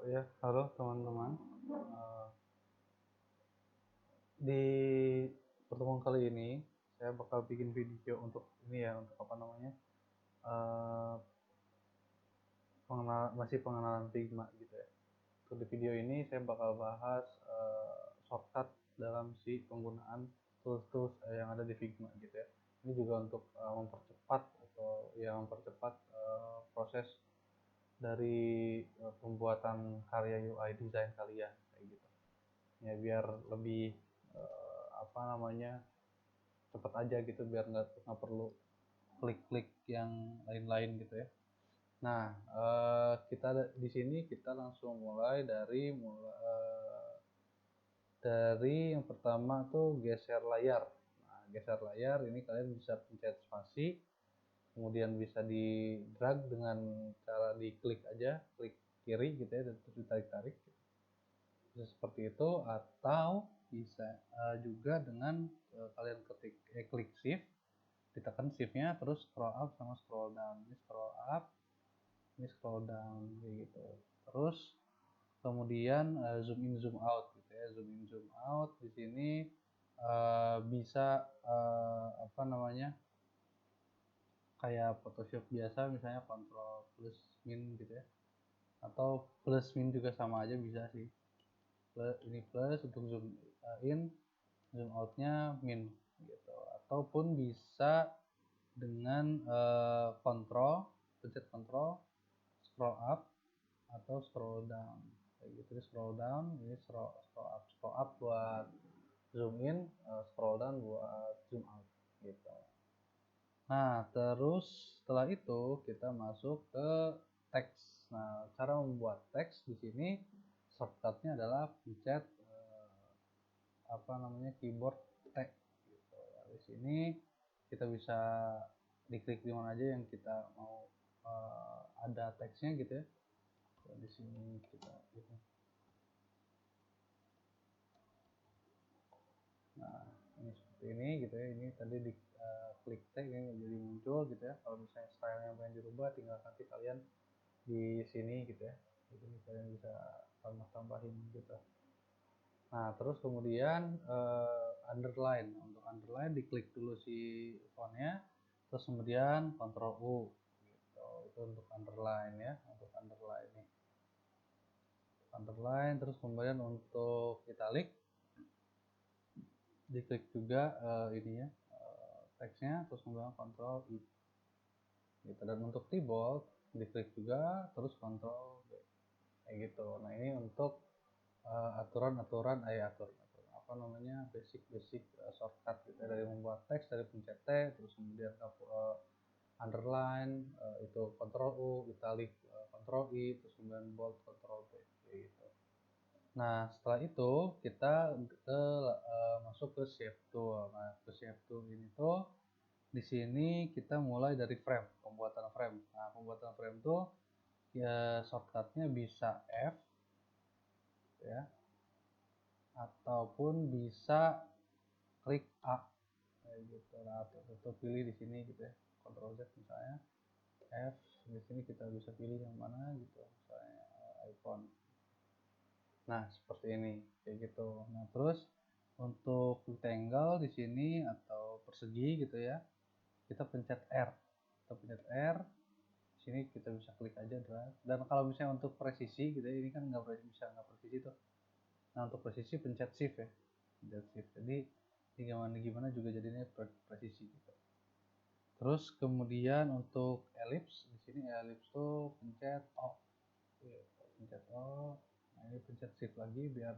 Ya, halo teman-teman. Eh, di pertemuan kali ini, saya bakal bikin video untuk ini ya, untuk apa namanya, eh, masih pengenalan Figma gitu ya. Untuk di video ini saya bakal bahas shortcut dalam si penggunaan tools-tools yang ada di Figma gitu ya. Ini juga untuk mempercepat atau ya mempercepat proses dari pembuatan karya UI design kalian kayak gitu. Ya biar lebih apa namanya cepet aja gitu, biar nggak perlu klik-klik yang lain-lain gitu ya. Nah, kita di sini kita langsung mulai dari yang pertama tuh geser layar. Nah, geser layar ini kalian bisa pencet spasi, kemudian bisa di drag dengan cara diklik aja, klik kiri gitu ya, dan terus ditarik-tarik. Bisa seperti itu, atau bisa juga dengan kalian klik shift, ditekan shiftnya, terus scroll up sama scroll down. Ini scroll up, ini scroll down kayak gitu. Terus kemudian zoom in zoom out gitu ya. Zoom in zoom out di sini bisa apa namanya, kayak Photoshop biasa, misalnya Ctrl plus min gitu ya, atau plus min juga sama aja bisa sih. Ini plus untuk zoom in, zoom outnya min gitu. Ataupun bisa dengan pencet kontrol, scroll up atau scroll down kayak gitu. Scroll down, ini scroll up buat zoom in, scroll down buat zoom out gitu. Nah, terus setelah itu kita masuk ke teks. Nah, cara membuat teks di sini shortcutnya adalah pencet apa namanya, keyboard T gitu. Nah, di sini kita bisa diklik di mana aja yang kita mau ada teksnya gitu ya. Nah, di sini kita gitu. Nah, ini seperti ini gitu ya. Ini tadi di klik tag ini jadi muncul gitu ya. Kalau misalnya stylenya pengen dirubah, tinggal nanti kalian di sini gitu ya. Di sini kalian bisa tambah-tambahin gitu. Nah, terus kemudian underline. Untuk underline diklik dulu si fontnya, terus kemudian Ctrl U gitu. Itu untuk underline ya, untuk underline nih. Underline, terus kemudian untuk italic diklik juga ininya, teksnya, terus kemudian Ctrl I gitu. Dan untuk bold diklik juga, terus Ctrl B kayak gitu. Nah, ini untuk aturan-aturan apa namanya, basic shortcut gitu ya, dari membuat teks, dari pencet T, terus kemudian underline itu Ctrl U, italic Ctrl I, terus kemudian bold Ctrl B gitu. Nah, setelah itu kita masuk ke shape tool. Nah, ke shape tool ini tuh di sini kita mulai dari frame, pembuatan frame. Nah, pembuatan frame tuh ya shortcutnya bisa F ya, ataupun bisa klik A kayak gitu. Nah, atau pilih di sini gitu ya, Ctrl Z misalnya, F di sini kita bisa pilih yang mana gitu, misalnya icon. Nah, seperti ini kayak gitu. Nah, terus untuk rectangle di sini atau persegi gitu ya, kita pencet R. Kita pencet R. Di sini kita bisa klik aja drag. Dan kalau misalnya untuk presisi gitu ya, ini kan nggak presisi tuh. Nah, untuk presisi pencet shift ya. Pencet shift. Jadi gimana juga jadinya presisi gitu. Terus kemudian untuk ellipse, di sini ellipse tuh pencet O. Pencet O. Nah, ini pencet shift lagi biar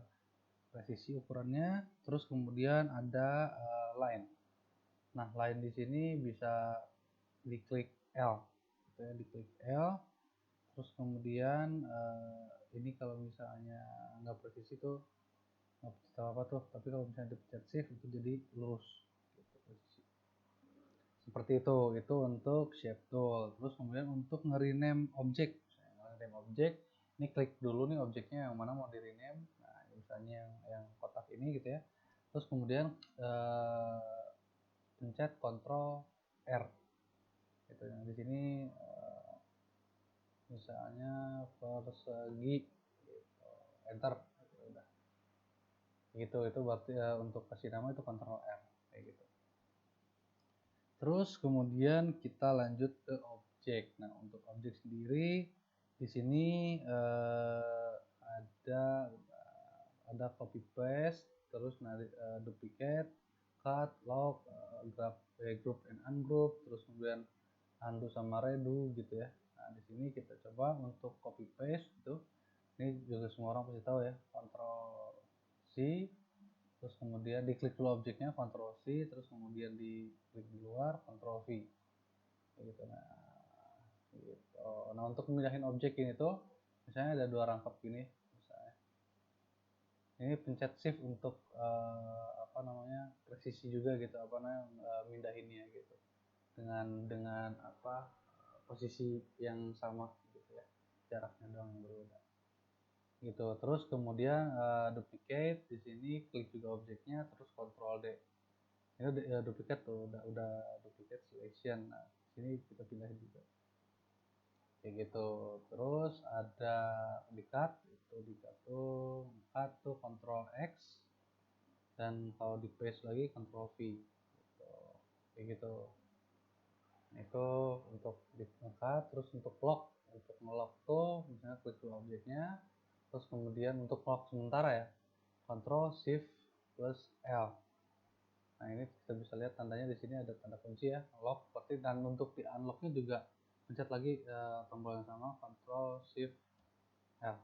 presisi ukurannya. Terus kemudian ada line. Nah, line di sini bisa diklik L gitu ya, diklik L. Terus kemudian ini kalau misalnya nggak presisi tuh nggak tahu apa tuh, tapi kalau misalnya dipencet shift itu jadi lurus gitu, presisi. Seperti itu untuk shape tool. Terus kemudian untuk nge-rename objek, nge-rename objek, ini klik dulu nih objeknya yang mana mau di-rename. Nah, misalnya yang kotak ini gitu ya. Terus kemudian pencet Ctrl R gitu. Yang di sini misalnya persegi gitu. enter, udah gitu. Itu berarti untuk kasih nama itu Ctrl R kayak gitu. Terus kemudian kita lanjut ke objek. Nah, untuk objek sendiri di sini ada copy paste, terus duplicate, cut, lock, group and ungroup, terus kemudian undo sama redo gitu ya. Nah, di sini kita coba untuk copy paste itu. Ini juga semua orang pasti tahu ya, Ctrl C, terus kemudian diklik dulu objeknya, Ctrl C, terus kemudian diklik di luar, Ctrl V gitu. Nah untuk memindahin objek ini tuh misalnya ada 2 rangkap gini misalnya, ini pencet shift untuk presisi juga gitu, mindahinnya gitu dengan posisi yang sama gitu ya, jaraknya doang yang berbeda gitu. Terus kemudian duplicate, di sini klik juga objeknya, terus Ctrl D. Ini duplicate tuh, udah duplicate selection. Nah, sini kita pindahin juga. Kayak gitu. Terus ada di cut, itu di cut tuh Ctrl X, dan kalau di paste lagi Ctrl V. Gitu. Kayak gitu. Itu untuk di cut. Terus untuk lock tuh misalnya klik dulu objeknya, terus kemudian untuk lock sementara ya, Ctrl Shift plus L. Nah, ini kita bisa lihat tandanya di sini ada tanda kunci ya, lock. Berarti, dan untuk di unlocknya juga pencet lagi tombol yang sama, Ctrl Shift L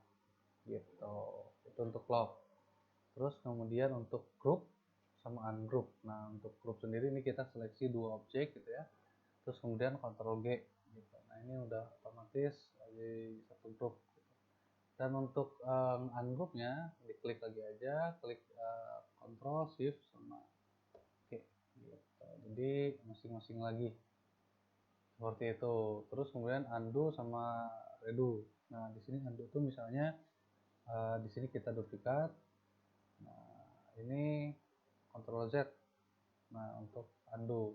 gitu. Itu untuk lock. Terus kemudian untuk group sama ungroup. Nah, untuk group sendiri ini kita seleksi 2 objek gitu ya. Terus kemudian Ctrl G gitu. Nah, ini udah otomatis di satu grup gitu. Dan untuk ungroupnya diklik lagi aja, klik Ctrl Shift sama Oke, gitu. Jadi masing-masing lagi seperti itu. Terus kemudian undo sama redo. Nah, di sini undo tuh misalnya di sini kita duplikat. Nah, ini Ctrl Z. Nah, untuk undo.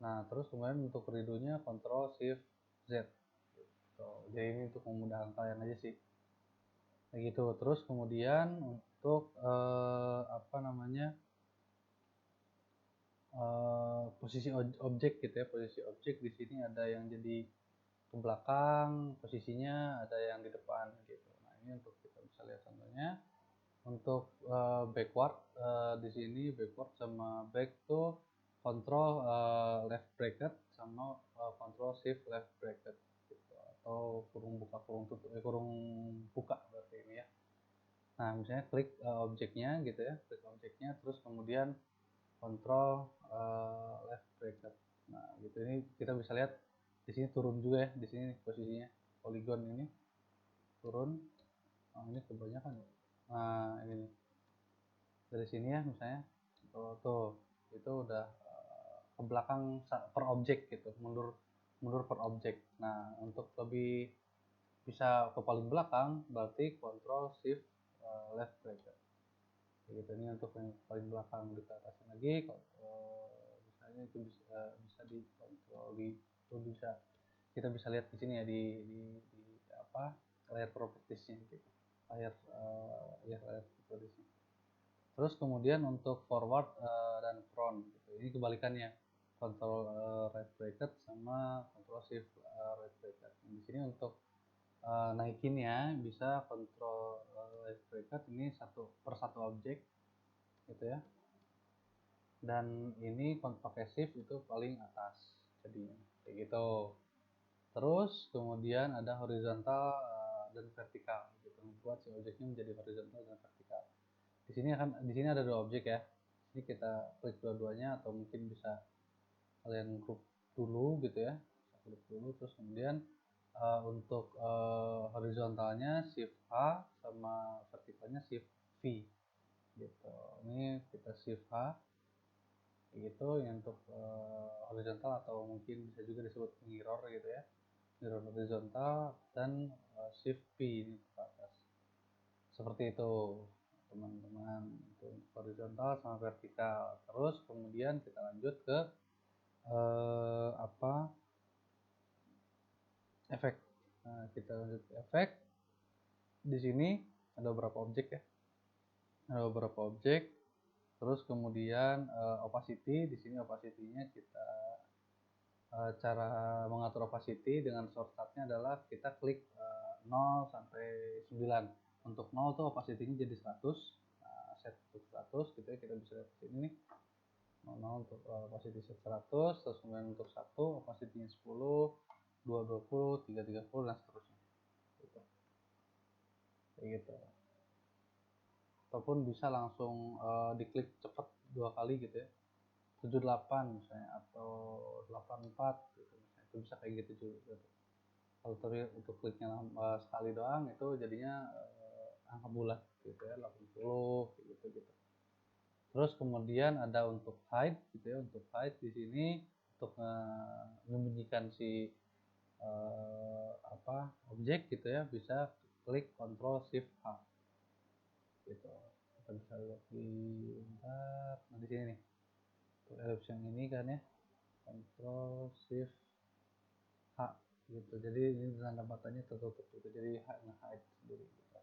Nah, terus kemudian untuk redo-nya Ctrl Shift Z. Gitu. Jadi ini untuk memudahkan kalian aja sih. Kayak gitu. Terus kemudian untuk posisi objek gitu ya, posisi objek di sini ada yang jadi ke belakang posisinya, ada yang di depan gitu. Nah, ini untuk kita bisa lihat contohnya. Untuk backward, di sini backward sama back tuh control left bracket sama control shift left bracket gitu, atau kurung buka kurung tutup, kurung buka berarti ini ya. Nah, misalnya klik objeknya gitu ya, klik objeknya, terus kemudian control left bracket. Nah, gitu, ini kita bisa lihat di sini turun juga ya, di sini posisinya polygon ini turun. Nah, ini kebanyakan ya. Nah, ini dari sini ya misalnya tuh itu udah ke belakang per objek gitu, mundur per objek. Nah, untuk lebih bisa ke paling belakang berarti control shift left bracket gitu. Ini untuk yang paling belakang, kita kasih lagi misalnya itu bisa dikontrol itu bisa kita bisa lihat di sini ya, di layar propertiesnya gitu, layar propertiesnya. Terus kemudian untuk forward dan front gitu. Ini kebalikannya, control right bracket sama control shift right bracket. Di sini untuk naikinnya bisa control right bracket, ini per satu objek gitu ya, dan ini pakai shift itu paling atas jadinya kayak gitu. Terus kemudian ada horizontal dan vertikal gitu, membuat si objeknya menjadi horizontal dan vertikal. Di sini ada 2 objek ya. Ini kita klik dua-duanya, atau mungkin bisa kalian group dulu gitu ya. Klik dulu, terus kemudian untuk horizontalnya shift H sama vertikalnya shift V gitu. Ini kita shift H gitu. Yang untuk horizontal, atau mungkin bisa juga disebut mirror gitu ya, mirror horizontal, dan shift P ini ke atas seperti itu teman-teman, untuk horizontal sama vertikal. Terus kemudian kita lanjut ke efek. Nah, kita lanjut ke efek. Di sini ada beberapa objek ya, ada beberapa objek. Terus kemudian opacity, di sini opacity-nya kita cara mengatur opacity dengan shortcut-nya adalah kita klik 0 sampai 9. Untuk 0 tuh opacity-nya jadi 100. Nah, set untuk 100 gitu ya, kita bisa lihat di sini nih. 0 untuk opacity set 100, terus kemudian untuk 1 opacity-nya 10, 2 20, 3 30 dan seterusnya. Gitu. Kayak gitu. Ataupun bisa langsung diklik cepat 2 kali gitu ya. 78 misalnya atau 84 gitu misalnya. Itu bisa kayak gitu juga. Kalau untuk kliknya sekali doang itu jadinya angka bulat gitu ya, 80 gitu gitu. Terus kemudian ada untuk hide gitu ya, untuk hide di sini untuk menyembunyikan si objek gitu ya, bisa klik Ctrl Shift H gitu. Kita bisa lihat di bentar, nah di sini nih untuk ellipse yang ini kan ya, Ctrl Shift H gitu, jadi ini tanda matanya tertutup gitu, jadi hide sendiri gitu.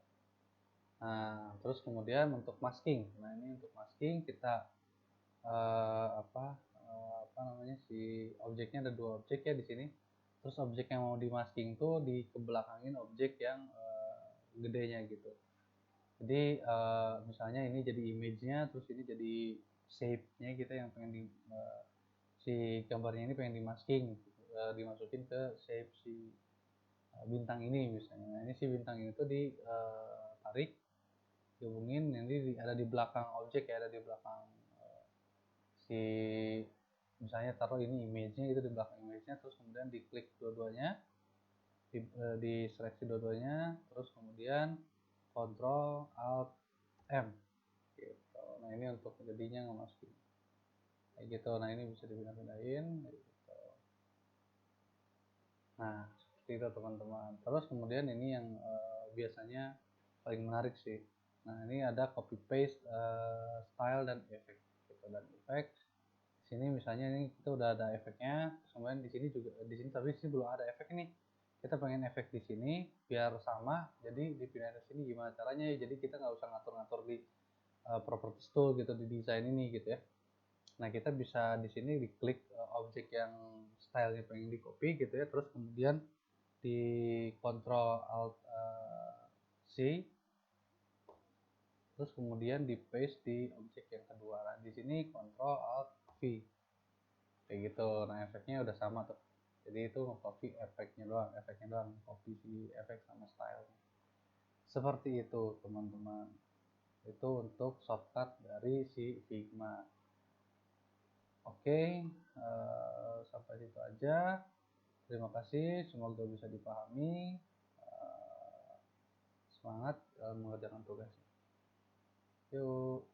Nah terus kemudian untuk masking, nah ini untuk masking kita si objeknya ada 2 objek ya di sini. Terus objek yang mau di masking tuh di kebelakangin objek yang gedenya gitu. Jadi misalnya ini jadi image-nya, terus ini jadi shape-nya kita yang pengen si gambarnya ini pengen dimasking, dimasukin ke shape si bintang ini misalnya. Nah ini si bintang ini tuh ditarik, gabungin, nanti ada di belakang objek ya, ada di belakang si misalnya taruh ini image-nya gitu di belakang image-nya, terus kemudian diklik dua-duanya, diseleksi dua-duanya, terus kemudian Ctrl Alt M gitu. Nah ini untuk jadinya ngemasking kayak gitu. Nah ini bisa dipindah-pindahin gitu. Nah seperti itu teman-teman. Terus kemudian ini yang biasanya paling menarik sih. Nah ini ada copy paste style dan efek gitu, dan efek. Sini misalnya ini kita udah ada efeknya, kemudian di sini juga, di sini tapi di sini belum ada efek nih. Kita pengen efek di sini biar sama, jadi dipindah ke sini gimana caranya ya? Jadi kita nggak usah ngatur-ngatur di properties tool gitu di desain ini gitu ya. Nah kita bisa di sini diklik objek yang stylenya pengen di copy gitu ya, terus kemudian di Ctrl Alt C, terus kemudian di paste di objek yang kedua. Nah di sini Ctrl Alt V kayak gitu. Nah efeknya udah sama tuh, jadi itu copy efeknya doang, copy si efek sama style. Seperti itu teman-teman, itu untuk shortcut dari si Figma. Oke, sampai situ aja. Terima kasih, semoga bisa dipahami. Semangat mengerjakan tugasnya. Yuk.